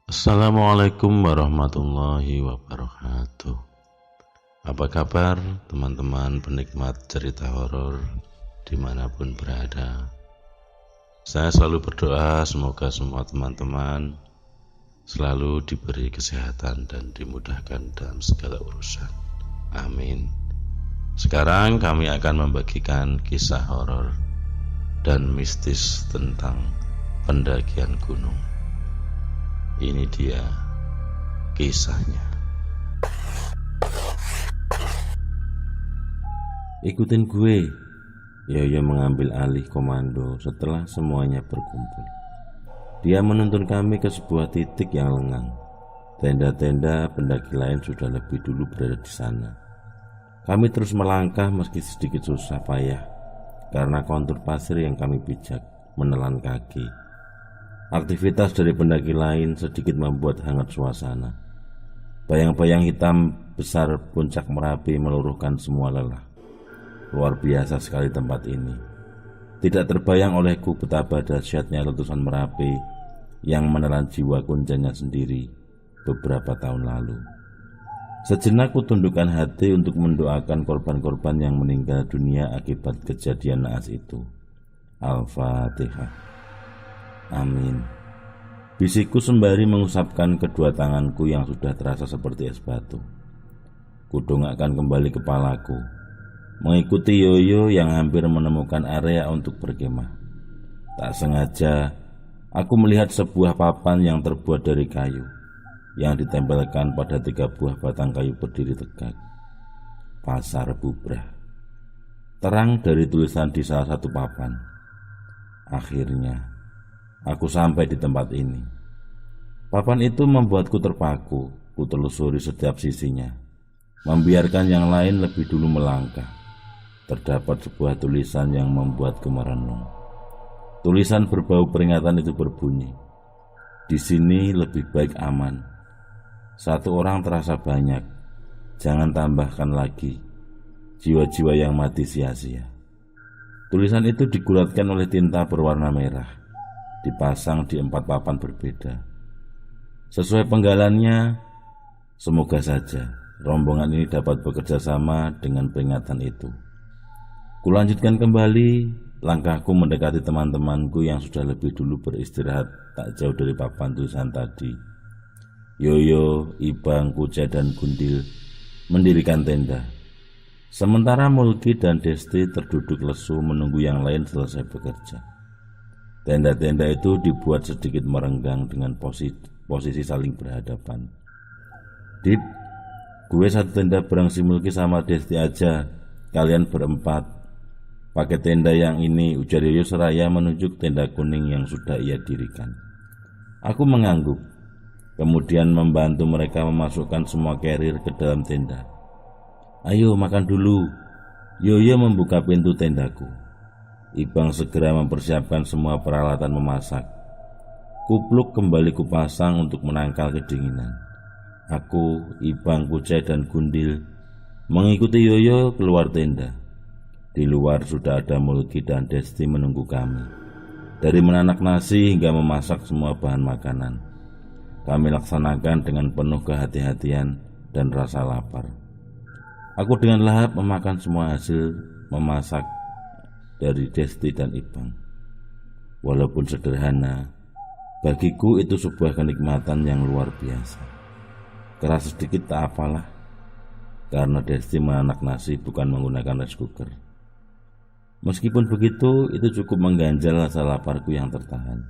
Assalamualaikum warahmatullahi wabarakatuh. Apa kabar teman-teman penikmat cerita horor dimanapun berada? Saya selalu berdoa semoga semua teman-teman selalu diberi kesehatan dan dimudahkan dalam segala urusan. Amin. Sekarang kami akan membagikan kisah horor dan mistis tentang pendakian gunung. Ini dia kisahnya. Ikutin gue. Yoyo mengambil alih komando setelah semuanya berkumpul. Dia menuntun kami ke sebuah titik yang lengang. Tenda-tenda pendaki lain sudah lebih dulu berada di sana. Kami terus melangkah meski sedikit susah payah karena kontur pasir yang kami pijak menelan kaki. Aktivitas dari pendaki lain sedikit membuat hangat suasana. Bayang-bayang hitam besar puncak Merapi meluruhkan semua lelah. Luar biasa sekali tempat ini. Tidak terbayang olehku betapa dahsyatnya letusan Merapi yang menelan jiwa kunjanya sendiri beberapa tahun lalu. Sejenak kutundukkan hati untuk mendoakan korban-korban yang meninggal dunia akibat kejadian naas itu. Al-Fatihah. Amin. Bisikku sembari mengusapkan kedua tanganku yang sudah terasa seperti es batu. Kudongakkan kembali kepalaku, mengikuti Yoyo yang hampir menemukan area untuk berkemah. Tak sengaja, aku melihat sebuah papan yang terbuat dari kayu, yang ditempelkan pada 3 buah batang kayu berdiri tegak. Pasar Bubrah. Terang dari tulisan di salah satu papan. Akhirnya aku sampai di tempat ini. Papan itu membuatku terpaku. Ku telusuri setiap sisinya, membiarkan yang lain lebih dulu melangkah. Terdapat sebuah tulisan yang membuatku merenung. Tulisan berbau peringatan itu berbunyi, "Di sini lebih baik aman. 1 orang terasa banyak. Jangan tambahkan lagi jiwa-jiwa yang mati sia-sia." Tulisan itu digulatkan oleh tinta berwarna merah, dipasang di 4 papan berbeda. Sesuai penggalannya, semoga saja rombongan ini dapat bekerja sama dengan peringatan itu. Kulanjutkan kembali langkahku mendekati teman-temanku yang sudah lebih dulu beristirahat tak jauh dari papan tulisan tadi. Yoyo, Ibang, Kuce, dan Gundil mendirikan tenda. Sementara Mulki dan Desti terduduk lesu menunggu yang lain selesai bekerja. Tenda-tenda itu dibuat sedikit merenggang dengan posisi saling berhadapan. "Dip, gue 1 tenda bareng si Mulki sama Desti aja. Kalian berempat pakai tenda yang ini," ujar Yoyo seraya menunjuk tenda kuning yang sudah ia dirikan. Aku mengangguk, kemudian membantu mereka memasukkan semua carrier ke dalam tenda. "Ayo makan dulu." Yoyo membuka pintu tendaku. Ibang segera mempersiapkan semua peralatan memasak. Kupluk kembali kupasang untuk menangkal kedinginan. Aku, Ibang, Kuce, dan Gundil mengikuti Yoyo keluar tenda. Di luar sudah ada Mulki dan Desti menunggu kami. Dari menanak nasi hingga memasak semua bahan makanan, kami laksanakan dengan penuh kehati-hatian dan rasa lapar. Aku dengan lahap memakan semua hasil memasak dari Desti dan Ibang. Walaupun sederhana, bagiku itu sebuah kenikmatan yang luar biasa. Keras sedikit tak apalah, karena Desti menanak nasi bukan menggunakan rice cooker. Meskipun begitu, itu cukup mengganjal rasa laparku yang tertahan.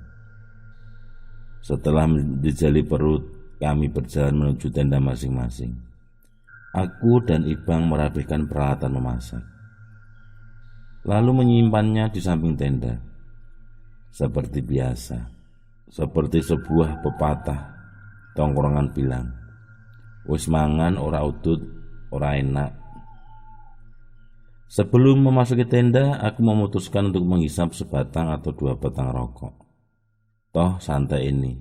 Setelah menjejali perut, kami berjalan menuju tenda masing-masing. Aku dan Ibang merapikan peralatan memasak, lalu menyimpannya di samping tenda. Seperti biasa, seperti sebuah pepatah tongkrongan bilang, "Wis mangan ora udut, ora enak." Sebelum memasuki tenda, aku memutuskan untuk menghisap sebatang atau 2 batang rokok. Toh santai ini.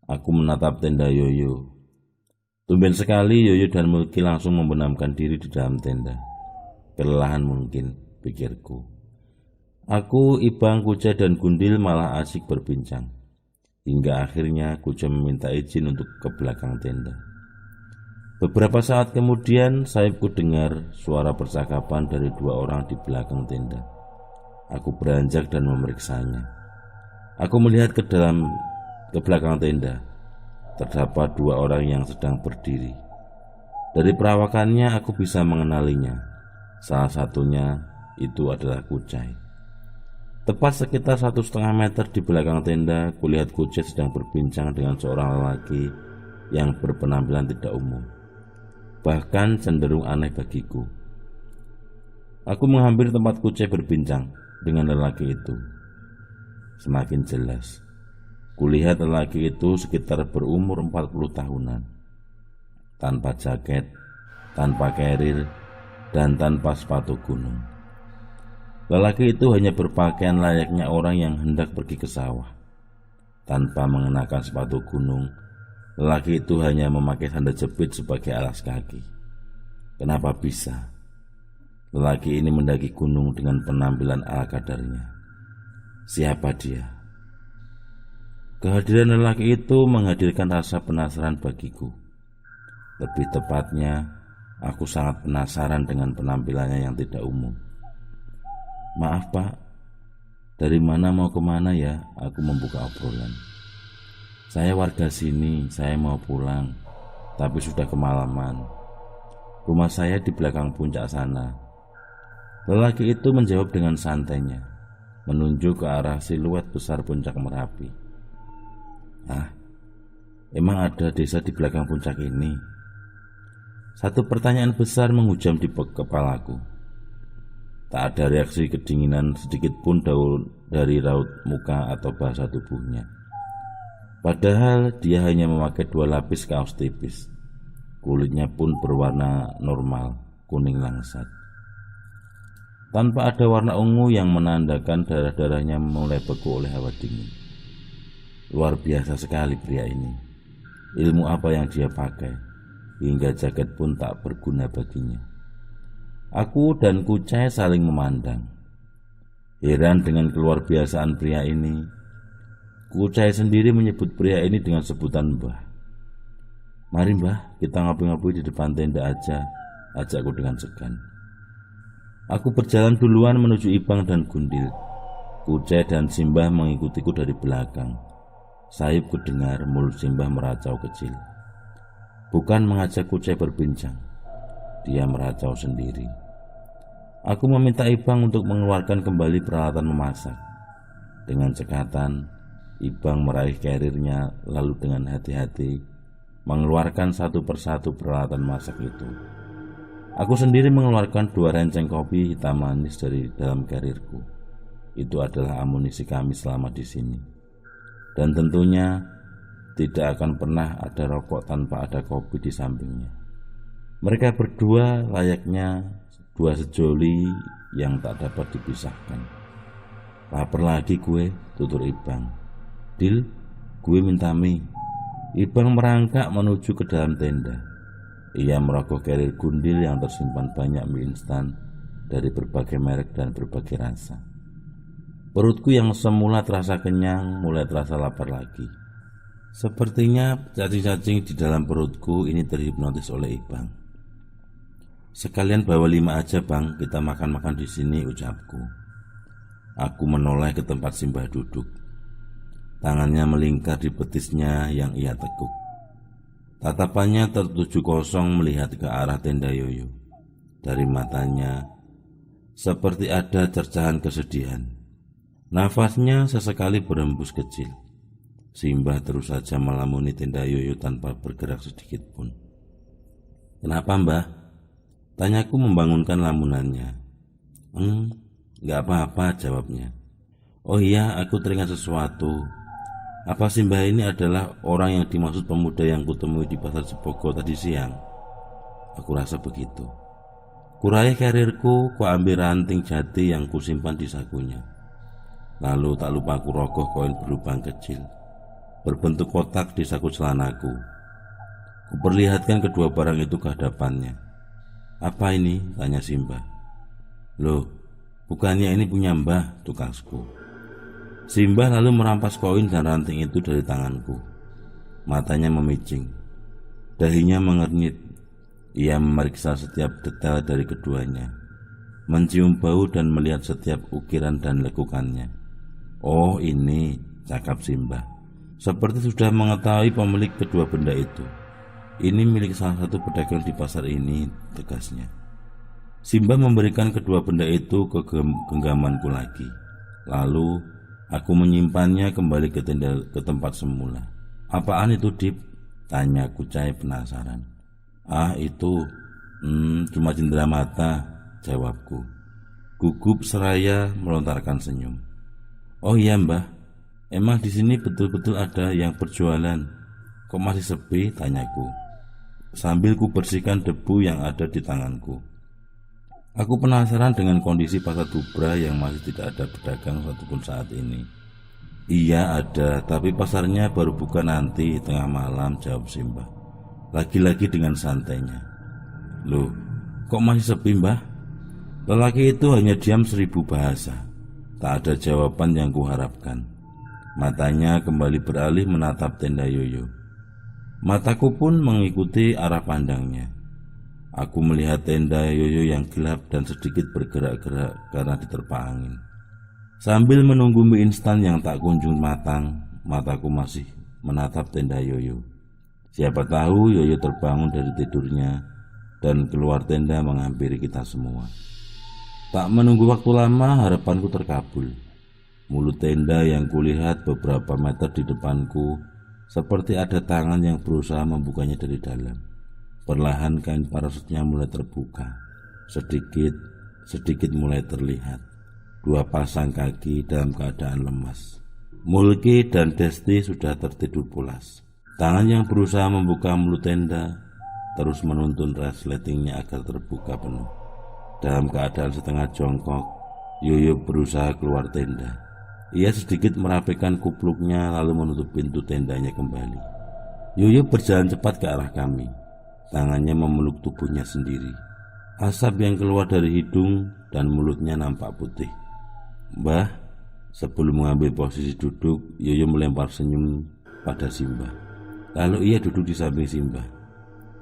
Aku menatap tenda Yoyo. Tumben sekali Yoyo dan Mulki langsung membenamkan diri di dalam tenda. Kelelahan mungkin, pikirku. Aku, Ibang, Kuce, dan Gundil malah asik berbincang. hingga akhirnya Kucai meminta izin untuk ke belakang tenda. Beberapa saat kemudian, Saibku dengar suara percakapan dari dua orang di belakang tenda. Aku beranjak dan memeriksanya. Aku melihat ke belakang tenda. Terdapat dua orang yang sedang berdiri. Dari perawakannya aku bisa mengenalinya. Salah satunya itu adalah Kucai. Tepat sekitar 1,5 meter di belakang tenda, kulihat Kucai sedang berbincang dengan seorang lelaki yang berpenampilan tidak umum, bahkan cenderung aneh bagiku. Aku menghampiri tempat Kucai berbincang dengan lelaki itu. Semakin jelas, kulihat lelaki itu sekitar berumur 40 tahunan, tanpa jaket, tanpa carrier, dan tanpa sepatu gunung. Lelaki itu hanya berpakaian layaknya orang yang hendak pergi ke sawah. Tanpa mengenakan sepatu gunung, lelaki itu hanya memakai sandal jepit sebagai alas kaki. Kenapa bisa lelaki ini mendaki gunung dengan penampilan ala kadarnya? Siapa dia? Kehadiran lelaki itu menghadirkan rasa penasaran bagiku. Lebih tepatnya, aku sangat penasaran dengan penampilannya yang tidak umum. Maaf Pak, dari mana mau kemana ya? Aku membuka obrolan. Saya warga sini, saya mau pulang, tapi sudah kemalaman. Rumah saya di belakang puncak sana. Lelaki itu menjawab dengan santainya, menunjuk ke arah siluet besar puncak Merapi. Ah, emang ada desa di belakang puncak ini? Satu pertanyaan besar menghujam di kepalaku. Tak ada reaksi kedinginan sedikit pun dari raut muka atau bahasa tubuhnya. Padahal dia hanya memakai 2 lapis kaos tipis. Kulitnya pun berwarna normal, kuning langsat, tanpa ada warna ungu yang menandakan darah-darahnya mulai beku oleh hawa dingin. Luar biasa sekali pria ini. Ilmu apa yang dia pakai, hingga jaket pun tak berguna baginya. Aku dan Kucai saling memandang. Heran dengan keluar biasaan pria ini. Kucai sendiri menyebut pria ini dengan sebutan Mbah. Mari Mbah, kita ngopi-ngopi di depan tenda aja, ajakku dengan segan. Aku berjalan duluan menuju Ibang dan Gundil. Kucai dan Simbah mengikutiku dari belakang. Saib kudengar mulut Simbah meracau kecil. Bukan mengajak Kucai berbincang, dia meracau sendiri. Aku meminta Ibang untuk mengeluarkan kembali peralatan memasak. Dengan cekatan, Ibang meraih carriernya lalu dengan hati-hati mengeluarkan satu persatu peralatan masak itu. Aku sendiri mengeluarkan 2 renceng kopi hitam manis dari dalam carrierku. Itu adalah amunisi kami selama di sini. Dan tentunya tidak akan pernah ada rokok tanpa ada kopi di sampingnya. Mereka berdua layaknya 2 sejoli yang tak dapat dipisahkan. Laper lagi gue, tutur Ibang. Dil, gue minta mie. Ibang merangkak menuju ke dalam tenda. Ia merogoh carrier Gundil yang tersimpan banyak mie instan dari berbagai merek dan berbagai rasa. Perutku yang semula terasa kenyang mulai terasa lapar lagi. Sepertinya cacing-cacing di dalam perutku ini terhipnotis oleh Ibang. Sekalian bawa 5 aja Bang, kita makan-makan di sini, ucapku. Aku menoleh ke tempat Simbah duduk. Tangannya melingkar di betisnya yang ia tekuk. Tatapannya tertuju kosong melihat ke arah tenda Yoyo. Dari matanya seperti ada cercahan kesedihan. Nafasnya sesekali berhembus kecil. Simbah terus saja melamuni tenda Yoyo tanpa bergerak sedikit pun. Kenapa Mbah? Tanyaku membangunkan lamunannya. Gak apa-apa, jawabnya. Oh iya, aku teringat sesuatu. Apa Simbah ini adalah orang yang dimaksud pemuda yang kutemui di pasar Sepogo tadi siang? Aku rasa begitu. Kuraih karirku, kuambil ranting jati yang kusimpan di sakunya. Lalu tak lupa aku rogoh koin berlubang kecil berbentuk kotak di saku celanaku. Kuperlihatkan kedua barang itu ke hadapannya. Apa ini? Tanya Simbah. Loh, bukannya ini punya Mbah, tukasku. Simbah lalu merampas koin dan ranting itu dari tanganku. Matanya memicing, dahinya mengernyit. Ia memeriksa setiap detail dari keduanya, mencium bau dan melihat setiap ukiran dan lekukannya. "Oh ini," cakap Simbah, seperti sudah mengetahui pemilik kedua benda itu. "Ini milik salah satu pedagang di pasar ini," tegasnya. Simbah memberikan kedua benda itu ke genggamanku lagi. Lalu aku menyimpannya kembali ke tempat semula. "Apaan itu, Dip?" tanya Kucai penasaran. "Ah itu, cuma cindera mata," jawabku. Gugup seraya melontarkan senyum. "Oh iya Mbah, emang di sini betul-betul ada yang berjualan. Kok masih sepi?" tanyaku, sambil ku bersihkan debu yang ada di tanganku. Aku penasaran dengan kondisi pasar Dubra yang masih tidak ada pedagang satupun saat ini. "Iya ada, tapi pasarnya baru buka nanti tengah malam," jawab Simbah, lagi-lagi dengan santainya. "Loh, kok masih sepi Mbah?" Lelaki itu hanya diam 1000 bahasa. Tak ada jawaban yang kuharapkan. Matanya kembali beralih menatap tenda Yoyo. Mataku pun mengikuti arah pandangnya. Aku melihat tenda Yoyo yang gelap dan sedikit bergerak-gerak karena diterpa angin. Sambil menunggu mie instan yang tak kunjung matang, mataku masih menatap tenda Yoyo. Siapa tahu Yoyo terbangun dari tidurnya dan keluar tenda menghampiri kita semua. Tak menunggu waktu lama, harapanku terkabul. Mulut tenda yang kulihat beberapa meter di depanku seperti ada tangan yang berusaha membukanya dari dalam. Perlahan kain parasutnya mulai terbuka. Sedikit mulai terlihat. 2 pasang kaki dalam keadaan lemas. Mulki dan Desti sudah tertidur pulas. Tangan yang berusaha membuka mulut tenda terus menuntun resletingnya agar terbuka penuh. Dalam keadaan setengah jongkok, Yoyo berusaha keluar tenda. Ia sedikit merapikan kupluknya lalu menutup pintu tendanya kembali. Yoyo berjalan cepat ke arah kami. Tangannya memeluk tubuhnya sendiri. Asap yang keluar dari hidung dan mulutnya nampak putih. "Mbah," sebelum mengambil posisi duduk, Yoyo melempar senyum pada Simbah. Lalu ia duduk di samping Simbah.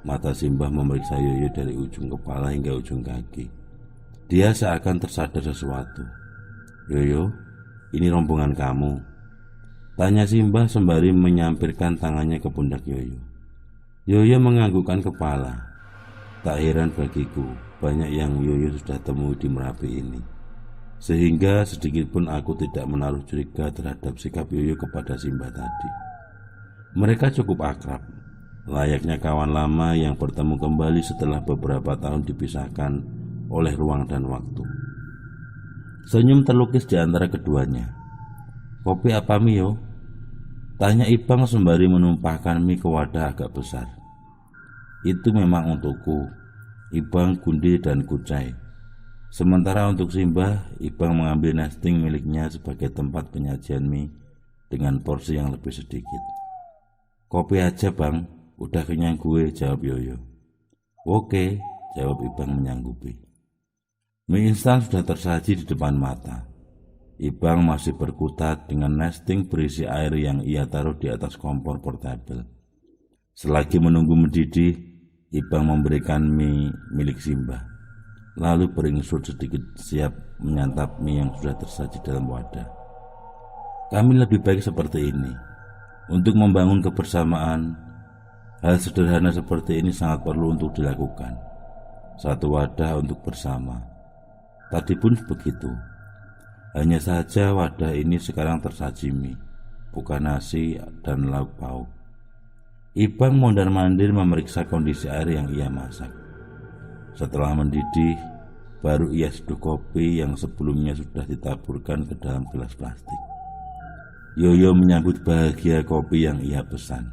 Mata Simbah memeriksa Yoyo dari ujung kepala hingga ujung kaki. Dia seakan tersadar sesuatu. "Yoyo, ini rombongan kamu?" tanya Simbah sembari menyampirkan tangannya ke pundak Yoyo. Yoyo menganggukkan kepala. Tak heran bagiku, banyak yang Yoyo sudah temui di Merapi ini. Sehingga sedikit pun aku tidak menaruh curiga terhadap sikap Yoyo kepada Simbah tadi. Mereka cukup akrab, layaknya kawan lama yang bertemu kembali setelah beberapa tahun dipisahkan oleh ruang dan waktu. Senyum terlukis di antara keduanya. "Kopi apa Mio?" tanya Ipang sembari menumpahkan mie ke wadah agak besar. "Itu memang untukku," Ipang, Gundi, dan Kucai. Sementara untuk Simbah, Ipang mengambil nesting miliknya sebagai tempat penyajian mie dengan porsi yang lebih sedikit. "Kopi aja Bang, udah kenyang gue," jawab Yoyo. "Oke," jawab Ibang menyanggupi. Mie instan sudah tersaji di depan mata. Ibang masih berkutat dengan nesting berisi air yang ia taruh di atas kompor portabel. Selagi menunggu mendidih, Ibang memberikan mie milik Simbah, lalu beringsut sedikit siap menyantap mie yang sudah tersaji dalam wadah. Kami lebih baik seperti ini. Untuk membangun kebersamaan, hal sederhana seperti ini sangat perlu untuk dilakukan. Satu wadah untuk bersama. Tadi pun begitu. Hanya saja wadah ini sekarang tersaji mie, bukan nasi dan lauk pauk. Ibang mondar-mandir memeriksa kondisi air yang ia masak. Setelah mendidih, baru ia seduh kopi yang sebelumnya sudah ditaburkan ke dalam gelas plastik. Yoyo menyambut bahagia kopi yang ia pesan.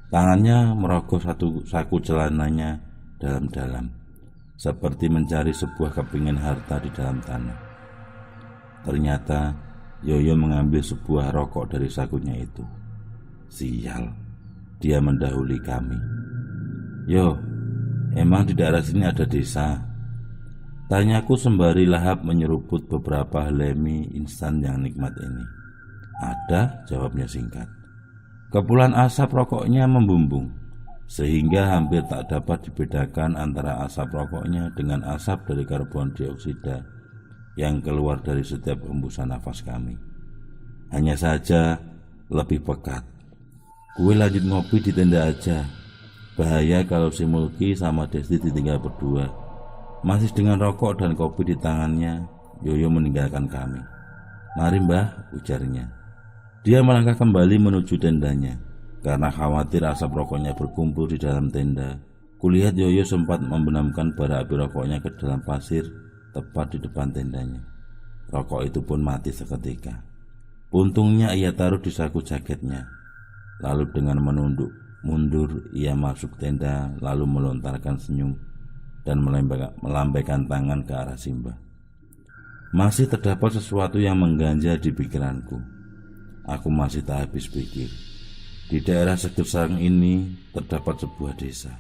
Tangannya merogoh satu saku celananya dalam-dalam, seperti mencari sebuah kepingan harta di dalam tanah. Ternyata Yoyo mengambil sebuah rokok dari sakunya itu. Sial, dia mendahului kami. "Yo, emang di daerah sini ada desa?" tanyaku sembari lahap menyeruput beberapa helai mie instan yang nikmat ini. Ada, jawabnya singkat. Kepulan asap rokoknya membumbung, sehingga hampir tak dapat dibedakan antara asap rokoknya dengan asap dari karbon dioksida yang keluar dari setiap hembusan nafas kami. Hanya saja lebih pekat. Gue lanjut ngopi di tenda aja. Bahaya kalau si Mulki sama Desti ditinggal berdua. Masih dengan rokok dan kopi di tangannya, Yoyo meninggalkan kami. Mari mbah, ujarnya. Dia melangkah kembali menuju tendanya. Karena khawatir asap rokoknya berkumpul di dalam tenda, kulihat Yoyo sempat membenamkan bara api rokoknya ke dalam pasir tepat di depan tendanya. Rokok itu pun mati seketika. Puntungnya ia taruh di saku jaketnya. Lalu dengan menunduk mundur ia masuk tenda, lalu melontarkan senyum dan melambaikan tangan ke arah Simbah. Masih terdapat sesuatu yang mengganjal di pikiranku. Aku masih tak habis pikir. Di daerah Segersang ini terdapat sebuah desa.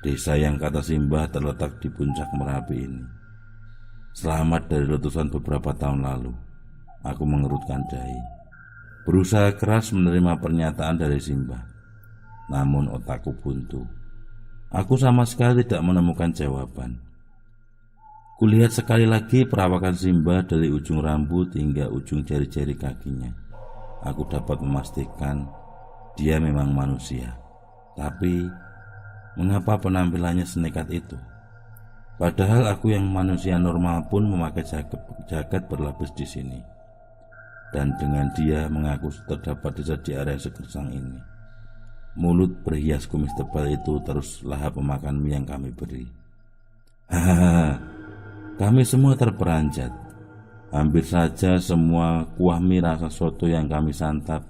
Desa yang kata Simbah terletak di puncak Merapi ini. Selamat dari letusan beberapa tahun lalu. Aku mengerutkan dahi. Berusaha keras menerima pernyataan dari Simbah. Namun otakku buntu. Aku sama sekali tidak menemukan jawaban. Kulihat sekali lagi perawakan Simbah dari ujung rambut hingga ujung jari-jari kakinya. Aku dapat memastikan dia memang manusia. Tapi mengapa penampilannya senekat itu? Padahal aku yang manusia normal pun memakai jaket berlapis di sini. Dan dengan dia mengaku terdapat desa di area Segersang ini. Mulut berhias kumis tebal itu terus lahap memakan mie yang kami beri. Hahaha, kami semua terperanjat. Hampir saja semua kuah mie rasa soto yang kami santap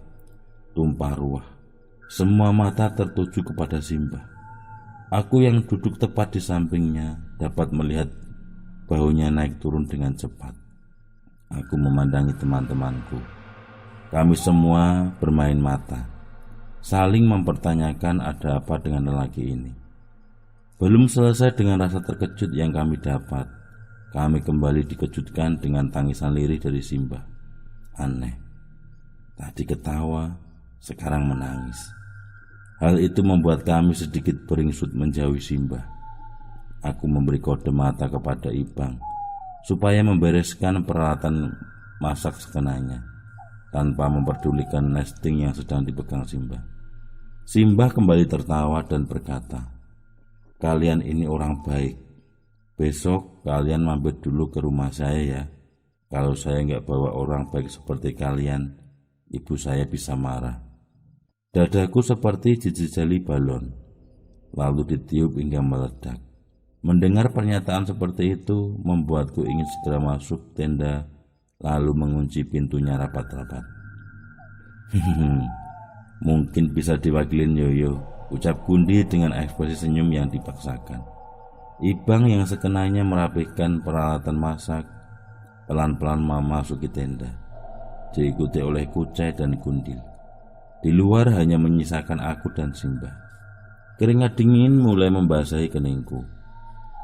tumpah ruah. Semua mata tertuju kepada Simbah. Aku yang duduk tepat di sampingnya dapat melihat bahunya naik turun dengan cepat. Aku memandangi teman-temanku. Kami semua bermain mata, saling mempertanyakan ada apa dengan lelaki ini. Belum selesai dengan rasa terkejut yang kami dapat, kami kembali dikejutkan dengan tangisan lirih dari Simbah. Aneh, tadi ketawa, sekarang menangis. Hal itu membuat kami sedikit beringsut menjauhi Simbah. Aku memberi kode mata kepada Ibang supaya membereskan peralatan masak sekenanya, tanpa memperdulikan nesting yang sedang dipegang Simbah. Simbah kembali tertawa dan berkata, "Kalian ini orang baik. Besok kalian mampir dulu ke rumah saya ya. Kalau saya nggak bawa orang baik seperti kalian, ibu saya bisa marah." Dadaku seperti dijejali balon, lalu ditiup hingga meledak. Mendengar pernyataan seperti itu membuatku ingin segera masuk tenda, lalu mengunci pintunya rapat-rapat. Mungkin bisa diwakilin Yoyo, ucap Gundi dengan ekspresi senyum yang dipaksakan. Ibang yang sekenanya merapihkan peralatan masak pelan-pelan memasuki tenda, diikuti oleh Kucai dan Gundil. Di luar hanya menyisakan aku dan Simbah. Keringat dingin mulai membasahi keningku.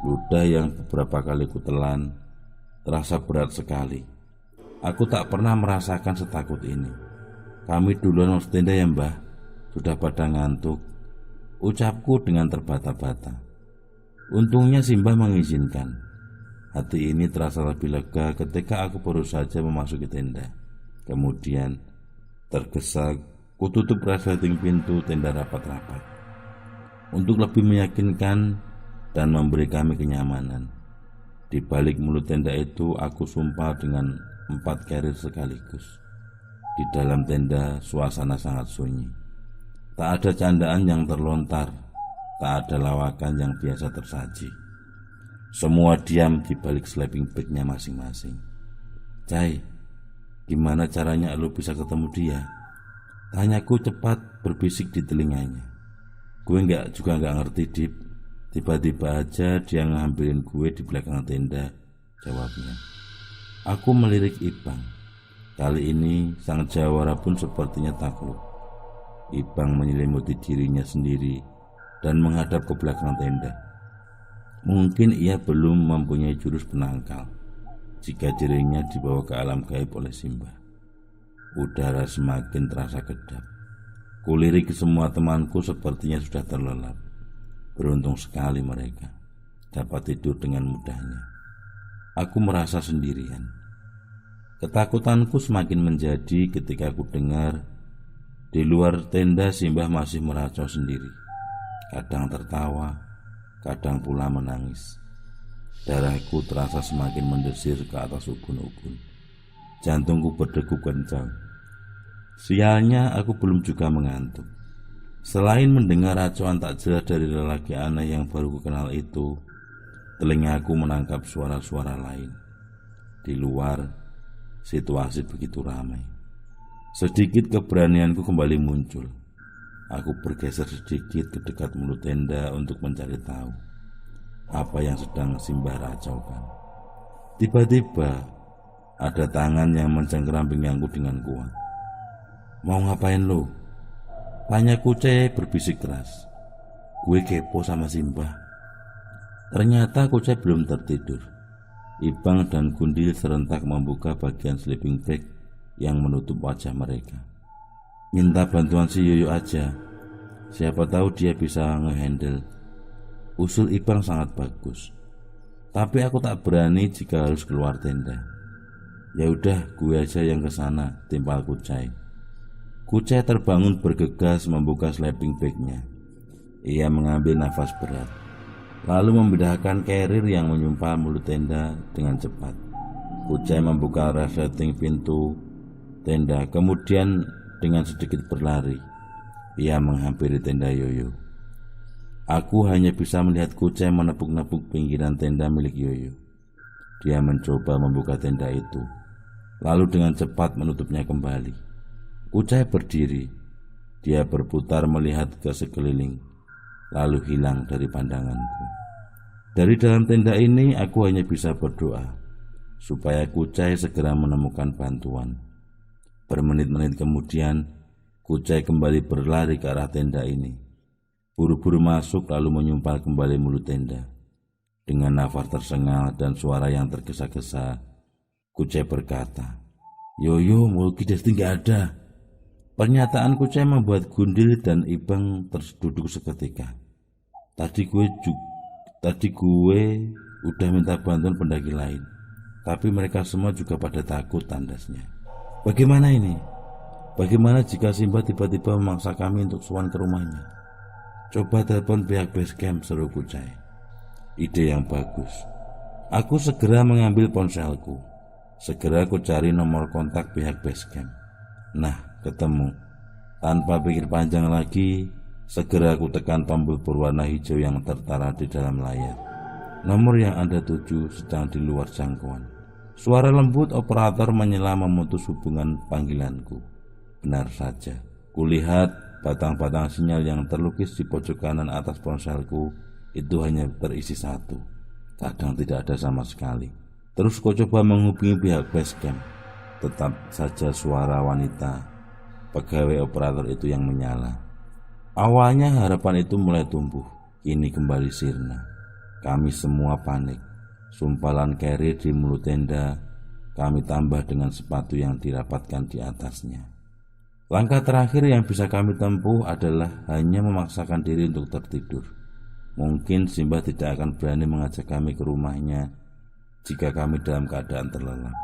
Ludah yang beberapa kali kutelan terasa berat sekali. Aku tak pernah merasakan setakut ini. "Kami duluan masuk tenda ya mbah, sudah pada ngantuk," ucapku dengan terbata-bata. Untungnya Simbah mengizinkan. Hati ini terasa lebih lega ketika aku baru saja memasuki tenda. Kemudian tergesa kututup resleting pintu tenda rapat-rapat. Untuk lebih meyakinkan dan memberi kami kenyamanan, di balik mulut tenda itu aku sumpah dengan 4 carrier sekaligus. Di dalam tenda suasana sangat sunyi. Tak ada candaan yang terlontar, tak ada lawakan yang biasa tersaji. Semua diam di balik sleeping bagnya masing-masing. "Cai, gimana caranya lu bisa ketemu dia?" tanyaku cepat berbisik di telinganya. "Gue juga nggak ngerti, Dip. Tiba-tiba aja dia ngambilin gue di belakang tenda," jawabnya. Aku melirik Ibang. Kali ini sang jawara pun sepertinya takluk. Ibang menyelimuti dirinya sendiri dan menghadap ke belakang tenda. Mungkin ia belum mempunyai jurus penangkal jika dirinya dibawa ke alam gaib oleh Simbah. Udara semakin terasa kedap. Kulirik semua temanku sepertinya sudah terlelap. Beruntung sekali mereka dapat tidur dengan mudahnya. Aku merasa sendirian. Ketakutanku semakin menjadi ketika aku dengar di luar tenda Simbah masih meracau sendiri. Kadang tertawa, kadang pula menangis. Darahku terasa semakin mendesir ke atas ubun-ubun. Jantungku berdegup kencang. Sialnya aku belum juga mengantuk. Selain mendengar racauan tak jelas dari lelaki aneh yang baru kukenal itu, telingaku menangkap suara-suara lain. Di luar, situasi begitu ramai. Sedikit keberanianku kembali muncul. Aku bergeser sedikit ke dekat mulut tenda untuk mencari tahu apa yang sedang Simbah racaukan. Tiba-tiba ada tangan yang mencengkeram pinggangku dengan kuat. "Mau ngapain lo?" tanya Kucai berbisik keras. "Gue kepo sama Simbah." Ternyata Kucai belum tertidur. Ibang dan Gundil serentak membuka bagian sleeping bag yang menutup wajah mereka. "Minta bantuan si Yoyo aja, siapa tahu dia bisa ngehandle." Usul Ibang sangat bagus, tapi aku tak berani jika harus keluar tenda. "Ya udah, gue aja yang ke sana," timpal Kucai. Kucai terbangun bergegas membuka sleeping bagnya. Ia mengambil nafas berat, lalu memindahkan carrier yang menyumpal mulut tenda dengan cepat. Kucai membuka resleting pintu tenda, kemudian dengan sedikit berlari, ia menghampiri tenda Yoyo. Aku hanya bisa melihat Kucai menepuk-nepuk pinggiran tenda milik Yoyo. Dia mencoba membuka tenda itu, lalu dengan cepat menutupnya kembali. Kucai berdiri. Dia berputar melihat ke sekeliling, lalu hilang dari pandanganku. Dari dalam tenda ini aku hanya bisa berdoa supaya Kucai segera menemukan bantuan. Bermenit-menit kemudian, Kucai kembali berlari ke arah tenda ini. Buru-buru masuk lalu menyumpal kembali mulut tenda. Dengan nafas tersengal dan suara yang tergesa-gesa, Kucai berkata, "Yoyo, Mulki Desti nggak ada." Pernyataan Kucai membuat Gundil dan Ibang terduduk seketika. Tadi gue udah minta bantuan pendaki lain, tapi mereka semua juga pada takut, tandasnya. Bagaimana ini? Bagaimana jika Simbah tiba-tiba memaksa kami untuk sowan ke rumahnya? Coba telepon pihak base camp, seru Kucai. Ide yang bagus. Aku segera mengambil ponselku. Segera aku cari nomor kontak pihak base camp. Nah, ketemu. Tanpa pikir panjang lagi, segera aku tekan tombol berwarna hijau yang tertara di dalam layar. Nomor yang Anda tuju sedang di luar jangkauan. Suara lembut operator menyela memutus hubungan panggilanku. Benar saja, kulihat batang-batang sinyal yang terlukis di pojok kanan atas ponselku itu hanya terisi satu. Kadang tidak ada sama sekali. Terus kau coba menghubungi pihak base camp. Tetap saja suara wanita pegawai operator itu yang menyala. Awalnya harapan itu mulai tumbuh, kini kembali sirna. Kami semua panik. Sumpalan carrier di mulut tenda kami tambah dengan sepatu yang dirapatkan di atasnya. Langkah terakhir yang bisa kami tempuh adalah hanya memaksakan diri untuk tertidur. Mungkin Simbah tidak akan berani mengajak kami ke rumahnya jika kami dalam keadaan terlelap.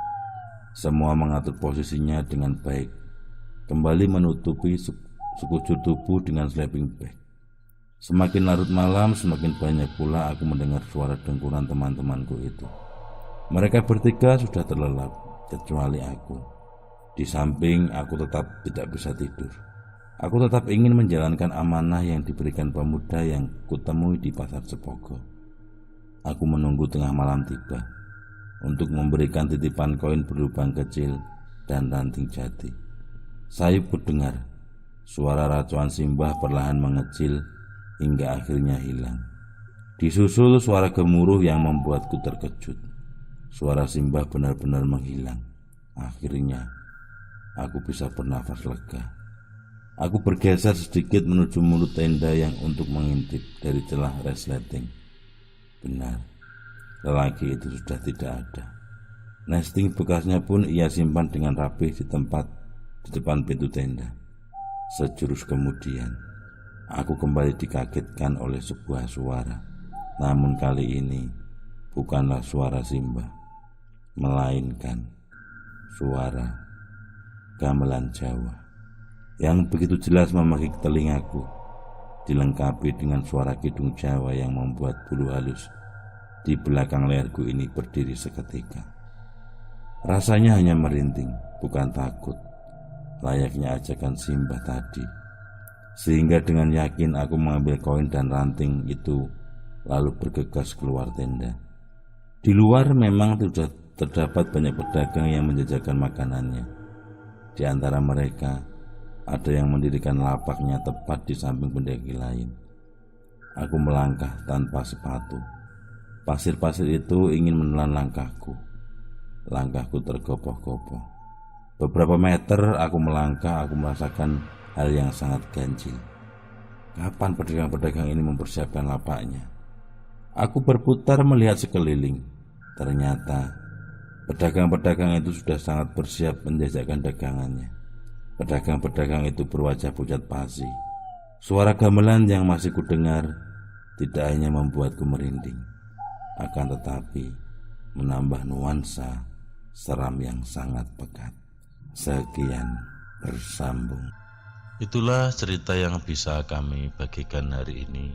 Semua mengatur posisinya dengan baik, kembali menutupi sekujur tubuh dengan sleeping bag. Semakin larut malam, semakin banyak pula aku mendengar suara dengkuran teman-temanku itu. Mereka bertiga sudah terlelap, kecuali aku. Di samping aku tetap tidak bisa tidur. Aku tetap ingin menjalankan amanah yang diberikan pemuda yang kutemui di pasar Cepogo. Aku menunggu tengah malam tiba untuk memberikan titipan koin berlubang kecil dan ranting jati. Sayup kudengar suara racauan Simbah perlahan mengecil hingga akhirnya hilang. Disusul suara gemuruh yang membuatku terkejut. Suara Simbah benar-benar menghilang. Akhirnya aku bisa bernafas lega. Aku bergeser sedikit menuju mulut tenda yang untuk mengintip dari celah resleting. Benar, lelaki itu sudah tidak ada. Nesting bekasnya pun ia simpan dengan rapih di tempat di depan pintu tenda. Sejurus kemudian, aku kembali dikagetkan oleh sebuah suara. Namun kali ini bukanlah suara Simba, melainkan suara gamelan Jawa yang begitu jelas memakik telingaku, dilengkapi dengan suara kidung Jawa yang membuat bulu halus di belakang leherku ini berdiri seketika. Rasanya hanya merinding, bukan takut, layaknya ajakan Simba tadi. Sehingga dengan yakin aku mengambil koin dan ranting itu, lalu bergegas keluar tenda. Di luar memang sudah terdapat banyak pedagang yang menjajakan makanannya. Di antara mereka, ada yang mendirikan lapaknya tepat di samping pendaki lain. Aku melangkah tanpa sepatu. Pasir-pasir itu ingin menelan langkahku. Langkahku tergopoh-gopoh. Beberapa meter aku melangkah, aku merasakan hal yang sangat ganjil. Kapan pedagang-pedagang ini mempersiapkan lapaknya? Aku berputar melihat sekeliling. Ternyata pedagang-pedagang itu sudah sangat bersiap menjajakan dagangannya. Pedagang-pedagang itu berwajah pucat pasi. Suara gamelan yang masih kudengar tidak hanya membuatku merinding, akan tetapi menambah nuansa seram yang sangat pekat. Sekian, bersambung. Itulah cerita yang bisa kami bagikan hari ini.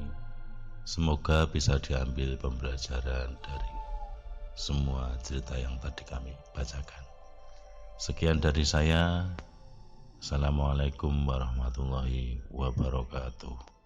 Semoga bisa diambil pembelajaran dari semua cerita yang tadi kami bacakan. Sekian dari saya. Assalamualaikum warahmatullahi wabarakatuh.